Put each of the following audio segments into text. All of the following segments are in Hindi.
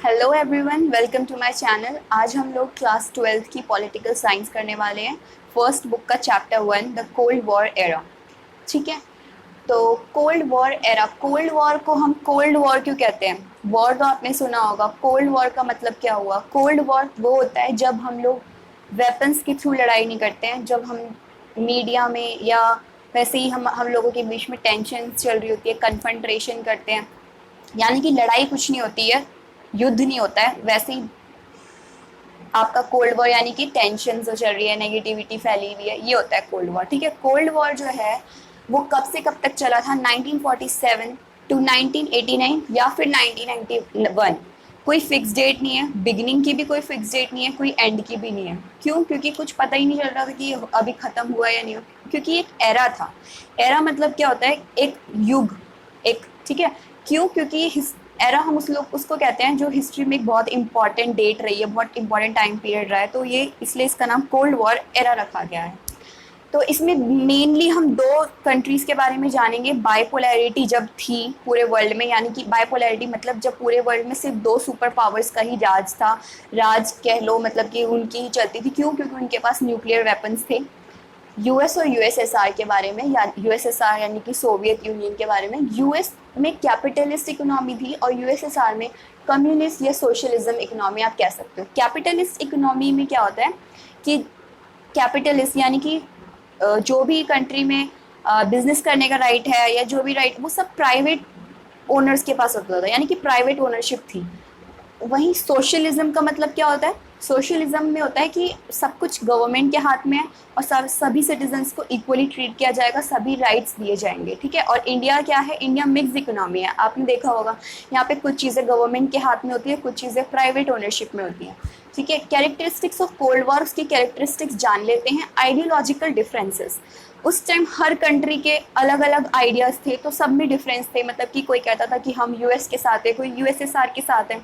Hello everyone, welcome to my channel. आज हम लोग क्लास 12th की पॉलिटिकल साइंस करने वाले हैं। फर्स्ट बुक का chapter 1 the cold war era. ठीक है, तो cold war era, cold war को हम कोल्ड वॉर क्यों कहते हैं? वॉर तो आपने सुना होगा, कोल्ड वॉर का मतलब क्या हुआ? कोल्ड वॉर वो होता है जब हम लोग वेपन्स के थ्रू लड़ाई नहीं करते हैं, जब हम मीडिया में या वैसे ही हम लोगों के बीच में टेंशन चल रही होती है, कन्फ्रंट्रेशन करते हैं, यानी कि लड़ाई कुछ नहीं होती है, युद्ध नहीं होता है, वैसे ही आपका कोल्ड वॉर यानी कि टेंशन जो चल रही है, नेगेटिविटी फैली हुई है, ये होता है कोल्ड वॉर। ठीक है, कोल्ड वॉर जो है वो कब से कब तक चला था? 1947 टू 1989 या फिर 1991। कोई फिक्स डेट नहीं है, बिगिनिंग की भी कोई फिक्स डेट नहीं है, कोई एंड की भी नहीं है। क्यों? क्योंकि कुछ पता ही नहीं चल रहा था कि अभी खत्म हुआ या नहीं हुआ, क्योंकि एक एरा था। एरा मतलब क्या होता है? एक युग, एक, ठीक है। क्यों? क्योंकि एरा हम उसको कहते हैं जो हिस्ट्री में एक बहुत इंपॉर्टेंट डेट रही है, बहुत इंपॉर्टेंट टाइम पीरियड रहा है, तो ये इसलिए इसका नाम कोल्ड वॉर एरा रखा गया है। तो इसमें मेनली हम दो कंट्रीज के बारे में जानेंगे। बाइपोलैरिटी जब थी पूरे वर्ल्ड में, यानी कि बाइपोलैरिटी मतलब जब पूरे वर्ल्ड में सिर्फ दो सुपर पावर्स का ही राज था, राज कह लो, मतलब कि उनकी ही चलती थी। क्यों? क्योंकि उनके पास न्यूक्लियर वेपन्स थे। यूएस और यूएसएसआर के बारे में, या यूएसएसआर यानी कि सोवियत यूनियन के बारे में। यूएस में कैपिटलिस्ट इकोनॉमी थी और यूएसएसआर में कम्युनिस्ट या सोशलिज्म इकोनॉमी आप कह सकते हो। कैपिटलिस्ट इकोनॉमी में क्या होता है कि कैपिटलिस्ट यानी कि जो भी कंट्री में बिजनेस करने का राइट है या जो भी राइट, वो सब प्राइवेट ओनर्स के पास होता था, यानी कि प्राइवेट ओनरशिप थी। वहीं सोशलिज्म का मतलब क्या होता है? सोशलिज्म में होता है कि सब कुछ गवर्नमेंट के हाथ में है और सभी सिटीजन्स को इक्वली ट्रीट किया जाएगा, सभी राइट्स दिए जाएंगे। ठीक है, और इंडिया क्या है? इंडिया मिक्स इकोनॉमी है, आपने देखा होगा। यहाँ पे कुछ चीज़ें गवर्नमेंट के हाथ में होती है, कुछ चीज़ें प्राइवेट ओनरशिप में होती हैं। ठीक है, कैरेक्टरिस्टिक्स ऑफ कोल्ड वॉर, उसकी कैरेक्टरिस्टिक्स जान लेते हैं। आइडियोलॉजिकल डिफरेंसेस, उस टाइम हर कंट्री के अलग अलग आइडियाज़ थे, तो सब में डिफरेंस थे। मतलब कि कोई कहता था कि हम यूएस के साथ है, कोई यूएसएसआर के साथ है,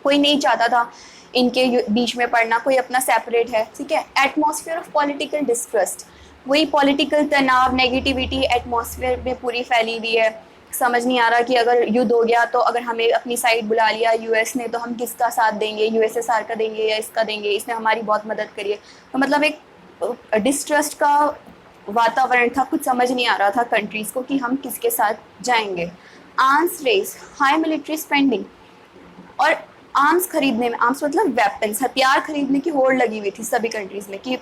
कोई नहीं चाहता था इनके बीच में पढ़ना, कोई अपना सेपरेट है। ठीक है, एटमॉस्फेयर ऑफ पॉलिटिकल डिस्ट्रस्ट, वही पॉलिटिकल तनाव, नेगेटिविटी एटमॉस्फेयर में पूरी फैली हुई है। समझ नहीं आ रहा कि अगर युद्ध हो गया तो अगर हमें अपनी साइड बुला लिया यूएस ने, तो हम किसका साथ देंगे? यूएसएसआर का देंगे या इसका देंगे? इसने हमारी बहुत मदद करी है। तो मतलब एक डिस्ट्रस्ट का वातावरण था, कुछ समझ नहीं आ रहा था कंट्रीज को कि हम किसके साथ जाएंगे। Arms race, high military spending, और आर्म्स खरीदने में, आर्म्स मतलब वेपन्स, हथियार खरीदने की होड़ लगी हुई थी सभी कंट्रीज में कि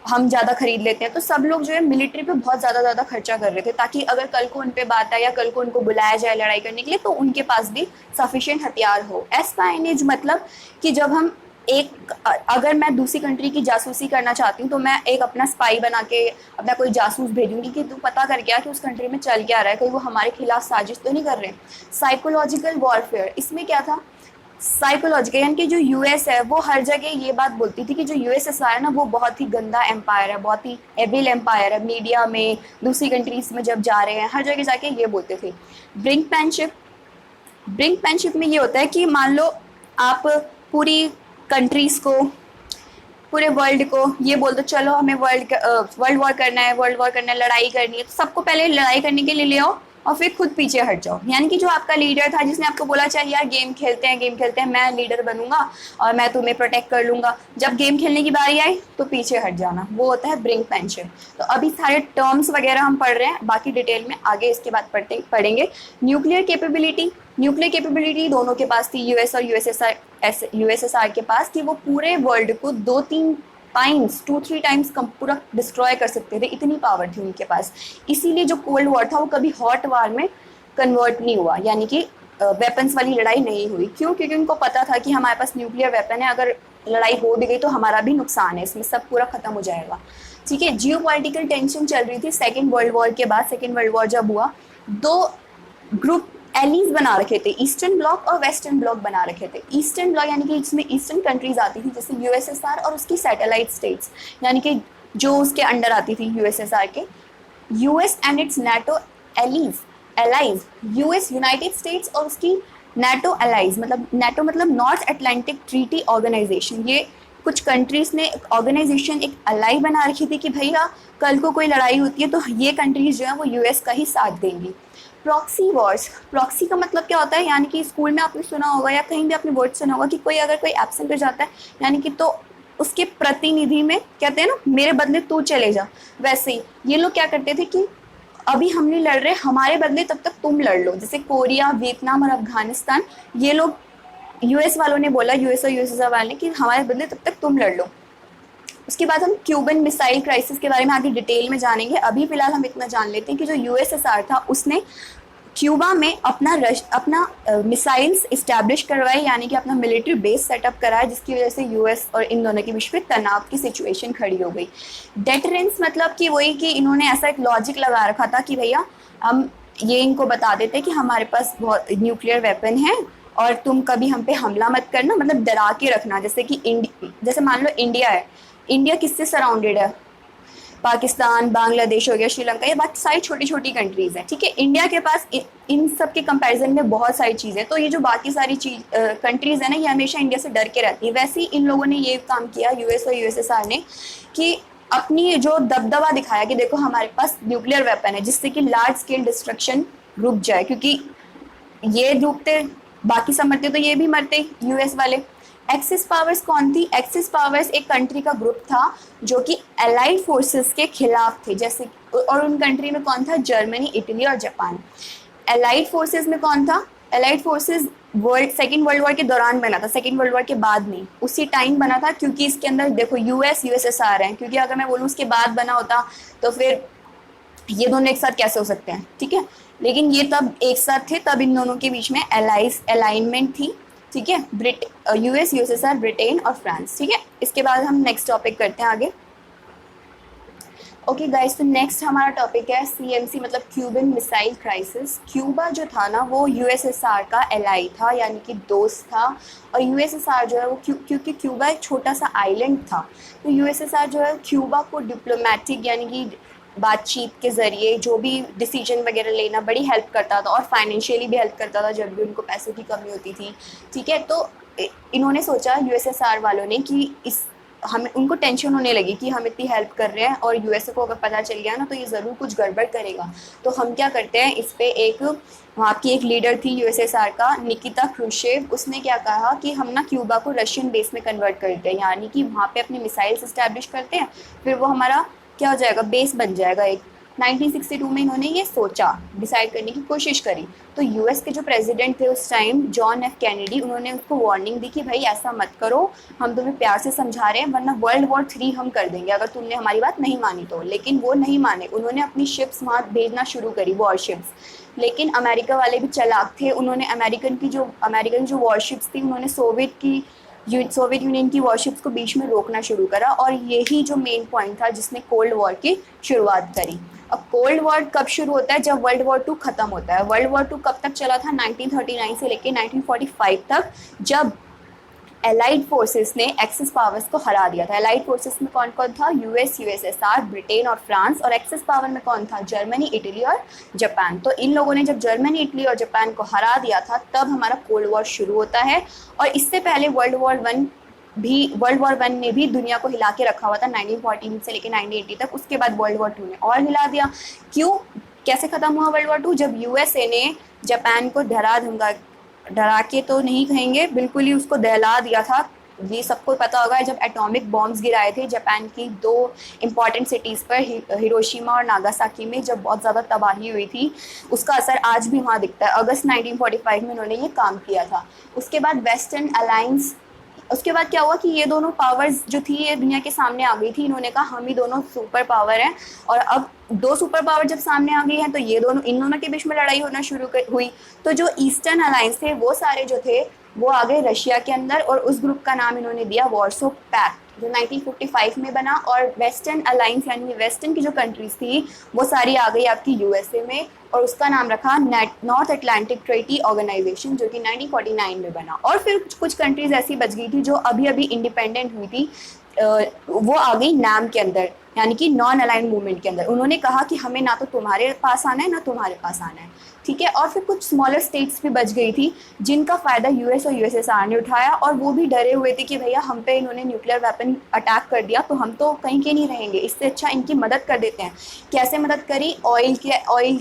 हम ज़्यादा खरीद लेते हैं। तो सब लोग जो है मिलिट्री पे बहुत ज़्यादा खर्चा कर रहे थे, ताकि अगर कल को उन पे बात आए या कल को उनको बुलाया जाए लड़ाई करने के लिए, तो उनके पास भी सफिशिएंट हथियार हो। एस्पाइनेज मतलब कि जब हम एक, अगर मैं दूसरी कंट्री की जासूसी करना चाहती हूँ तो मैं एक अपना स्पाई बना के अपना कोई जासूस भेजूंगी कि तू पता कर क्या कि उस कंट्री में चल क्या रहा है, कहीं वो हमारे खिलाफ साजिश तो नहीं कर रहे। साइकोलॉजिकल वॉरफेयर, इसमें क्या था? साइकोलॉजिकल, यानी कि जो यूएस है वो हर जगह ये बात बोलती थी कि जो यूएसएसआर है ना, वो बहुत ही गंदा एम्पायर है, बहुत ही एविल एम्पायर है। मीडिया में, दूसरी कंट्रीज में जब जा रहे हैं, हर जगह जाके ये बोलते थे। ब्रिंकमैनशिप, ब्रिंकमैनशिप में ये होता है कि मान लो आप पूरी कंट्रीज को, पूरे वर्ल्ड को ये बोल दो चलो हमें वर्ल्ड वॉर करना है, वर्ल्ड वॉर करना है, लड़ाई करनी है, तो सबको पहले लड़ाई करने के लिए ले आओ और फिर खुद पीछे हट जाओ। यानी कि जो आपका लीडर था, जिसने आपको बोला चल यार गेम खेलते हैं, गेम खेलते हैं, मैं लीडर बनूंगा और मैं तुम्हें प्रोटेक्ट कर लूंगा, जब गेम खेलने की बारी आई तो पीछे हट जाना, वो होता है ब्रिंकमैनशिप। तो अभी सारे टर्म्स वगैरह हम पढ़ रहे हैं, बाकी डिटेल में आगे इसके बाद पढ़ेंगे। न्यूक्लियर कैपेबिलिटी, न्यूक्लियर कैपेबिलिटी दोनों के पास थी, यूएस और यूएसएसआर के पास, कि वो पूरे वर्ल्ड को 2-3 टाइम्स पूरा डिस्ट्रॉय कर सकते थे, इतनी पावर थी उनके पास। इसीलिए जो कोल्ड वॉर था वो कभी हॉट वॉर में कन्वर्ट नहीं हुआ, यानी कि वेपन्स वाली लड़ाई नहीं हुई। क्यों? क्योंकि उनको पता था कि हमारे पास न्यूक्लियर वेपन है, अगर लड़ाई हो भी गई तो हमारा भी नुकसान है, इसमें सब पूरा खत्म हो जाएगा। ठीक है, जियो पॉलिटिकल टेंशन चल रही थी सेकेंड वर्ल्ड वॉर के बाद। सेकेंड वर्ल्ड वॉर जब हुआ, दो ग्रुप एलीज बना रखे थे, ईस्टर्न ब्लॉक और वेस्टर्न ब्लॉक बना रखे थे। ईस्टर्न ब्लॉक यानी कि इसमें ईस्टर्न कंट्रीज आती थी, जैसे यूएसएसआर और उसकी सैटेलाइट स्टेट्स, यानी कि जो उसके अंडर आती थी यूएसएसआर के। US and it's NATO allies, US United states और उसकी नाटो एलाइज, मतलब नाटो मतलब नॉर्थ अटलांटिक ट्रीटी ऑर्गेनाइजेशन। ये कुछ कंट्रीज ने एक ऑर्गेनाइजेशन, एक अलाई बना रखी थी कि भैया कल को कोई लड़ाई होती है तो ये कंट्रीज जो है वो यूएस का ही साथ देंगी। प्रॉक्सी वॉर्स, प्रॉक्सी का मतलब क्या होता है, यानी कि स्कूल में आपने सुना होगा या कहीं भी आपने वर्ड सुना होगा कि कोई अगर कोई एब्सेंट हो जाता है यानी कि, तो उसके प्रतिनिधि में कहते हैं ना मेरे बदले तू चले जा, वैसे ही ये लोग क्या करते थे कि अभी हम नहीं लड़ रहे, हमारे बदले तब तक तुम लड़ लो। जैसे कोरिया, वियतनाम और अफगानिस्तान, ये लोग यूएस वालों ने बोला, यूएस और यूएसएसआर वाले ने कि हमारे बदले तब तक तुम लड़ लो। उसके बाद हम क्यूबन मिसाइल क्राइसिस के बारे में आगे डिटेल में जानेंगे। अभी फिलहाल हम इतना जान लेते हैं कि जो यूएसएसआर था उसने क्यूबा में अपना मिसाइल्स इस्टेब्लिश करवाए, यानी कि अपना मिलिट्री बेस सेटअप कराया, जिसकी वजह से यूएस और इन दोनों के बीच में तनाव की सिचुएशन खड़ी हो गई। डेटरेंस मतलब कि वही कि इन्होंने ऐसा एक लॉजिक लगा रखा था कि भैया हम ये इनको बता देते कि हमारे पास बहुत न्यूक्लियर वेपन है और तुम कभी हम पे हमला मत करना, मतलब डरा के रखना। जैसे कि जैसे मान लो इंडिया है, इंडिया किससे सराउंडेड है, पाकिस्तान, बांग्लादेश हो गया, श्रीलंका, ये बात सारी छोटी छोटी कंट्रीज हैं, ठीक है। इंडिया के पास इन सब के कंपैरिजन में बहुत सारी चीज़ें, तो ये जो बाकी सारी कंट्रीज है ना, ये हमेशा इंडिया से डर के रहती है। वैसे ही इन लोगों ने ये काम किया, यूएस और यूएसएसआर ने, कि अपनी जो दबदबा दिखाया कि देखो हमारे पास न्यूक्लियर वेपन है, जिससे कि लार्ज स्केल डिस्ट्रक्शन रुक जाए, क्योंकि ये डूबते बाकी सब मरते तो ये भी मरते यूएस वाले। एक्सिस पावर्स कौन थी? एक्सिस पावर्स एक कंट्री का ग्रुप था जो कि एलाइड फोर्सेस के खिलाफ थे, जैसे, और उन कंट्री में कौन था? जर्मनी, इटली और जापान। एलाइड फोर्सेस में कौन था? Allied forces second world war के दौरान बना था, सेकेंड वर्ल्ड वॉर के बाद नहीं, उसी टाइम बना था, क्योंकि इसके अंदर देखो यूएस यूएसएसआर हैं, क्योंकि अगर मैं बोलूँ उसके बाद बना होता तो फिर ये दोनों एक साथ कैसे हो सकते हैं, ठीक है। लेकिन ये तब एक साथ थे, तब इन दोनों के बीच में अलाइनमेंट थी, ठीक है। यूएस, यूएसएसआर, ब्रिटेन और फ्रांस, ठीक है। इसके बाद हम नेक्स्ट टॉपिक करते हैं आगे। ओके गाइस, तो नेक्स्ट हमारा टॉपिक है सीएमसी, मतलब क्यूबन मिसाइल क्राइसिस। क्यूबा जो था ना वो यूएसएसआर का एलाई था, यानी कि दोस्त था, और यूएसएसआर जो है वो क्योंकि क्यूबा एक छोटा सा आइलैंड था, तो यूएसएसआर जो है क्यूबा को डिप्लोमेटिक यानी कि बातचीत के ज़रिए जो भी डिसीजन वगैरह लेना बड़ी हेल्प करता था, और फाइनेंशियली भी हेल्प करता था जब भी उनको पैसों की कमी होती थी, ठीक है। तो इन्होंने सोचा यूएसएसआर वालों ने कि हमें, उनको टेंशन होने लगी कि हम इतनी हेल्प कर रहे हैं और यूएसए को अगर पता चल गया ना तो ये ज़रूर कुछ गड़बड़ करेगा, तो हम क्या करते हैं, इस पे एक वहाँ की एक लीडर थी यूएसएसआर का, निकिता क्रूशेव, उसने क्या कहा कि हम ना क्यूबा को रशियन बेस में कन्वर्ट करते हैं, यानी कि वहाँ पे अपने मिसाइल्स इस्टेब्लिश करते हैं, फिर वो हमारा क्या हो जाएगा, बेस बन जाएगा एक। 1962 में इन्होंने ये सोचा, डिसाइड करने की कोशिश करी। तो यूएस के जो प्रेसिडेंट थे उस टाइम, जॉन एफ कैनेडी, उन्होंने उसको वार्निंग दी कि भाई ऐसा मत करो, हम तुम्हें प्यार से समझा रहे हैं, वरना वर्ल्ड वॉर 3 हम कर देंगे अगर तुमने हमारी बात नहीं मानी तो। लेकिन वो नहीं माने, उन्होंने अपनी शिप्स वहाँ भेजना शुरू करी, वॉरशिप्स। लेकिन अमेरिका वाले भी चालाक थे, उन्होंने अमेरिकन जो वॉरशिप्स थी, उन्होंने सोवियत यूनियन की वॉरशिप्स को बीच में रोकना शुरू करा, और यही जो मेन पॉइंट था जिसने कोल्ड वॉर की शुरुआत करी। अब कोल्ड वॉर कब शुरू होता है? जब वर्ल्ड वॉर 2 खत्म होता है। वर्ल्ड वॉर 2 कब तक चला था? 1939 से लेकर 1945 तक, जब एलाइड फोर्सेस ने एक्सिस पावर्स को हरा दिया था। एलाइड फोर्सेस में कौन कौन था? यूएस, यूएसएसआर, ब्रिटेन और फ्रांस, और एक्सिस पावर में कौन था? जर्मनी, इटली और जापान। तो इन लोगों ने जब जर्मनी, इटली और जापान को हरा दिया था, तब हमारा कोल्ड वॉर शुरू होता है। और इससे पहले वर्ल्ड वॉर 1 ने भी दुनिया को हिला के रखा हुआ था, 1914 से लेकर 1980 तक। उसके बाद वर्ल्ड वॉर 2 ने और हिला दिया। क्यों, कैसे खत्म हुआ वर्ल्ड वॉर 2? जब यूएसए ने जापान को डरा के तो नहीं कहेंगे, बिल्कुल ही उसको दहला दिया था। ये सबको पता होगा, जब एटॉमिक बॉम्ब्स गिराए थे जापान की 2 इम्पॉर्टेंट सिटीज़ पर, हिरोशिमा और नागासाकी में, जब बहुत ज़्यादा तबाही हुई थी, उसका असर आज भी वहाँ दिखता है। अगस्त 1945 में उन्होंने ये काम किया था। उसके बाद वेस्टर्न अलायंस, उसके बाद क्या हुआ कि ये दोनों पावर्स जो थी ये दुनिया के सामने आ गई थी। इन्होंने कहा हम ही दोनों सुपर पावर हैं, और अब 2 सुपर पावर जब सामने आ गई हैं तो इन दोनों के बीच में लड़ाई होना शुरू हुई। तो जो ईस्टर्न अलायंस थे वो सारे जो थे वो आ गए रशिया के अंदर, और उस ग्रुप का नाम इन्होंने दिया वॉर्सो पैक्ट, जो 1955 में बना। और वेस्टर्न अलायंस यानी वेस्टर्न की जो कंट्रीज थी वो सारी आ गई आपकी यूएसए में, और उसका नाम रखा नॉर्थ अटलांटिक ट्रीटी ऑर्गेनाइजेशन, जो कि 1949 में बना। और फिर कुछ कंट्रीज ऐसी बच गई थी जो अभी अभी इंडिपेंडेंट हुई थी, वो आ गई नाम के अंदर, यानी कि नॉन अलाइंड मूवमेंट के अंदर। उन्होंने कहा कि हमें ना तो तुम्हारे पास आना है ना तुम्हारे पास आना है, ठीक है। और फिर कुछ स्मॉलर स्टेट्स भी बच गई थी जिनका फ़ायदा यूएस और यूएसएसआर ने उठाया, और वो भी डरे हुए थे कि भैया हम पे इन्होंने न्यूक्लियर वेपन अटैक कर दिया तो हम तो कहीं के नहीं रहेंगे, इससे अच्छा इनकी मदद कर देते हैं। कैसे मदद करी? ऑयल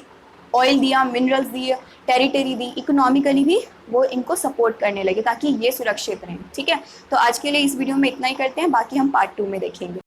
ऑयल दिया, मिनरल्स दिए, टेरिटरी दी, इकोनॉमिकली भी वो इनको सपोर्ट करने लगे ताकि ये सुरक्षित रहें। ठीक है, तो आज के लिए इस वीडियो में इतना ही करते हैं, बाकी हम पार्ट 2 में देखेंगे।